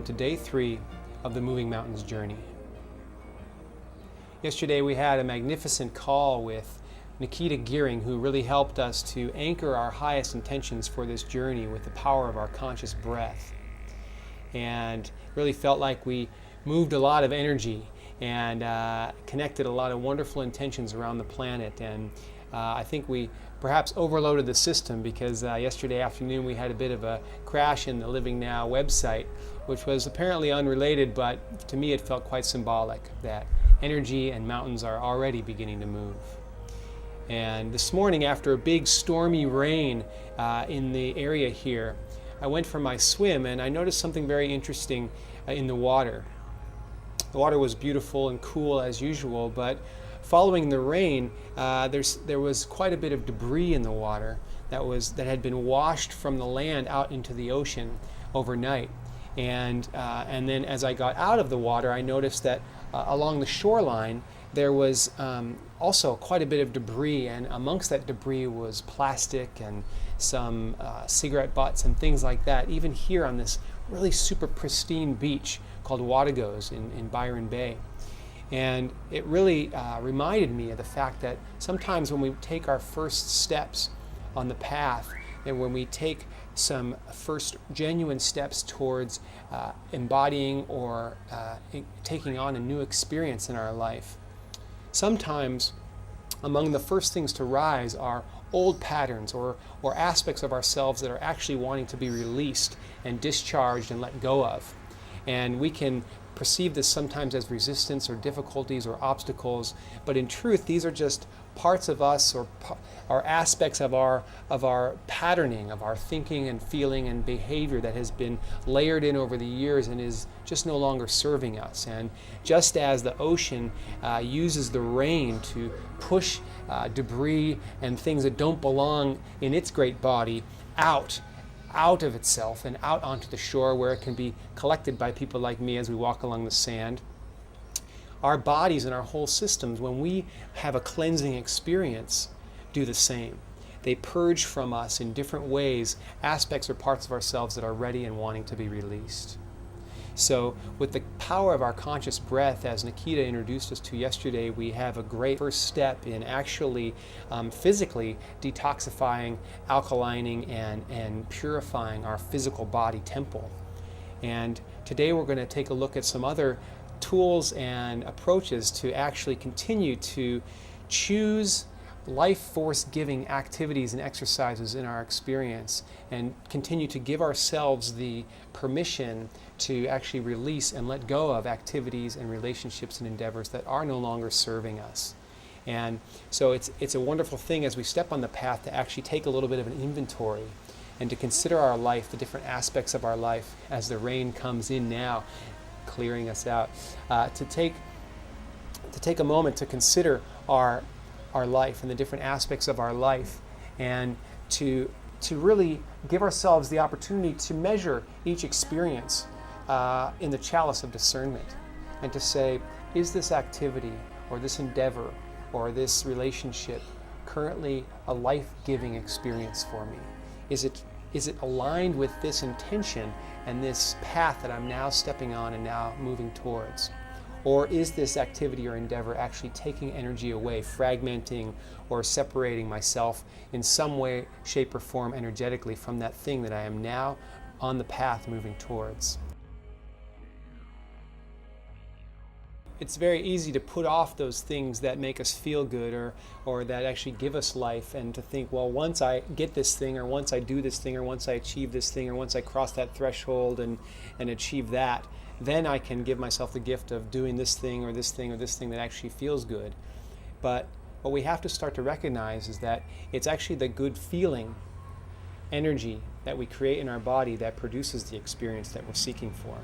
welcome to day 3 of the Moving Mountains journey. Yesterday we had a magnificent call with Nikita Gearing, who really helped us to anchor our highest intentions for this journey with the power of our conscious breath. And really felt like we moved a lot of energy and connected a lot of wonderful intentions around the planet. And I think we perhaps overloaded the system because yesterday afternoon we had a bit of a crash in the Living Now website, which was apparently unrelated, but to me it felt quite symbolic that energy and mountains are already beginning to move. And this morning, after a big stormy rain in the area here, I went for my swim and I noticed something very interesting in the water. The water was beautiful and cool as usual, but following the rain, there was quite a bit of debris in the water that had been washed from the land out into the ocean overnight. And then as I got out of the water, I noticed that along the shoreline there was also quite a bit of debris, and amongst that debris was plastic and some cigarette butts and things like that, even here on this really super pristine beach called Wadagos in Byron Bay. And it really reminded me of the fact that sometimes when we take our first steps on the path, and when we take some first genuine steps towards embodying or taking on a new experience in our life, sometimes among the first things to rise are old patterns or aspects of ourselves that are actually wanting to be released and discharged and let go of. And we can perceive this sometimes as resistance or difficulties or obstacles, but in truth these are just parts of us or aspects of our patterning, of our thinking and feeling and behavior that has been layered in over the years and is just no longer serving us. And just as the ocean uses the rain to push debris and things that don't belong in its great body out of itself and out onto the shore where it can be collected by people like me as we walk along the sand, our bodies and our whole systems, when we have a cleansing experience, do the same. They purge from us in different ways aspects or parts of ourselves that are ready and wanting to be released. So with the power of our conscious breath, as Nikita introduced us to yesterday, we have a great first step in actually physically detoxifying, alkalining, and purifying our physical body temple. And today we're going to take a look at some other tools and approaches to actually continue to choose life force giving activities and exercises in our experience and continue to give ourselves the permission to actually release and let go of activities and relationships and endeavors that are no longer serving us. And so it's a wonderful thing as we step on the path to actually take a little bit of an inventory and to consider our life, the different aspects of our life as the rain comes in now, clearing us out, to take a moment to consider our life and the different aspects of our life, and to really give ourselves the opportunity to measure each experience in the chalice of discernment, and to say, is this activity or this endeavor or this relationship currently a life-giving experience for me? Is it aligned with this intention and this path that I'm now stepping on and now moving towards? Or is this activity or endeavor actually taking energy away, fragmenting or separating myself in some way, shape, or form energetically from that thing that I am now on the path moving towards? It's very easy to put off those things that make us feel good or that actually give us life, and to think, well, once I get this thing, or once I do this thing, or once I achieve this thing, or once I cross that threshold and achieve that, then I can give myself the gift of doing this thing or this thing or this thing that actually feels good. But what we have to start to recognize is that it's actually the good feeling energy that we create in our body that produces the experience that we're seeking for.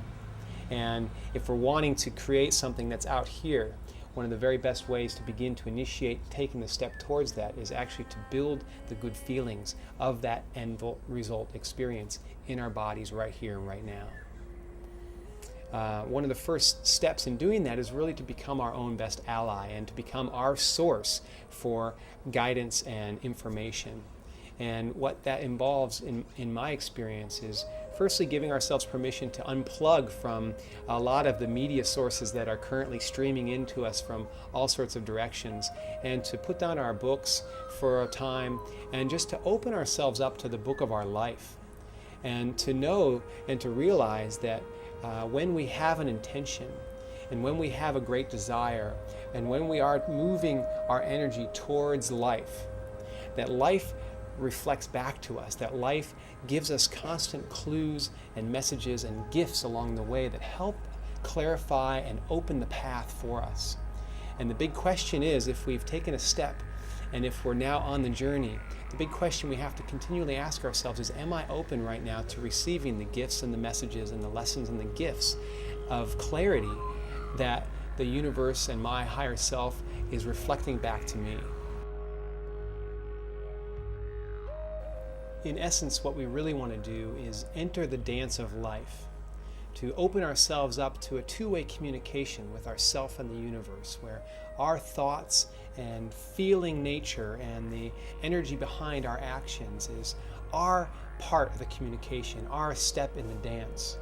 And if we're wanting to create something that's out here, one of the very best ways to begin to initiate taking the step towards that is actually to build the good feelings of that end result experience in our bodies right here and right now. One of the first steps in doing that is really to become our own best ally and to become our source for guidance and information. And what that involves in my experience is firstly giving ourselves permission to unplug from a lot of the media sources that are currently streaming into us from all sorts of directions, and to put down our books for a time and just to open ourselves up to the book of our life, and to know and to realize that when we have an intention and when we have a great desire and when we are moving our energy towards life, that life reflects back to us, that life gives us constant clues and messages and gifts along the way that help clarify and open the path for us. And the big question is, if we've taken a step and if we're now on the journey, the big question we have to continually ask ourselves is, am I open right now to receiving the gifts and the messages and the lessons and the gifts of clarity that the universe and my higher self is reflecting back to me? In essence, what we really want to do is enter the dance of life, to open ourselves up to a two-way communication with ourself and the universe, where our thoughts and feeling nature and the energy behind our actions is our part of the communication, our step in the dance.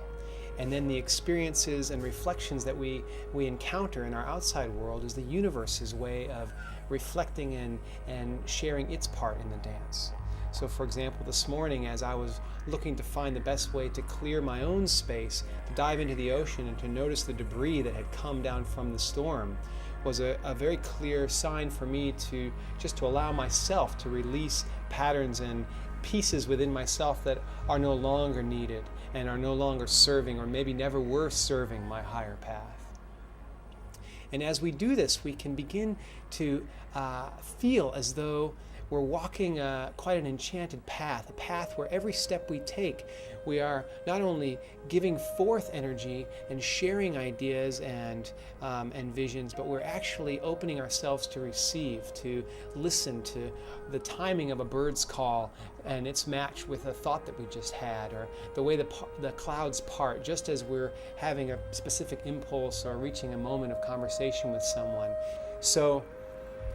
And then the experiences and reflections that we encounter in our outside world is the universe's way of reflecting and sharing its part in the dance. So for example, this morning as I was looking to find the best way to clear my own space, to dive into the ocean and to notice the debris that had come down from the storm, was a very clear sign for me to just to allow myself to release patterns and pieces within myself that are no longer needed and are no longer serving, or maybe never were serving, my higher path. And as we do this, we can begin to feel as though we're walking quite an enchanted path, a path where every step we take, we are not only giving forth energy and sharing ideas and visions, but we're actually opening ourselves to receive, to listen to the timing of a bird's call and its match with a thought that we just had, or the way the clouds part just as we're having a specific impulse or reaching a moment of conversation with someone. So,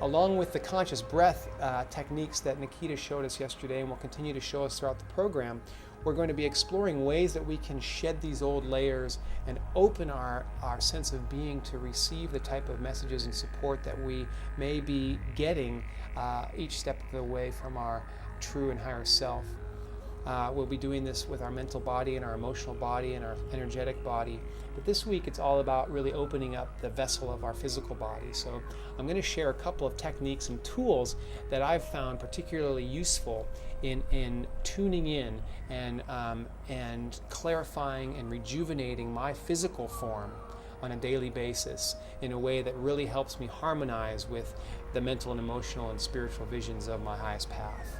along with the conscious breath techniques that Nikita showed us yesterday and will continue to show us throughout the program, we're going to be exploring ways that we can shed these old layers and open our sense of being to receive the type of messages and support that we may be getting each step of the way from our true and higher self. We'll be doing this with our mental body and our emotional body and our energetic body. But this week it's all about really opening up the vessel of our physical body. So I'm going to share a couple of techniques and tools that I've found particularly useful in tuning in and clarifying and rejuvenating my physical form on a daily basis in a way that really helps me harmonize with the mental and emotional and spiritual visions of my highest path.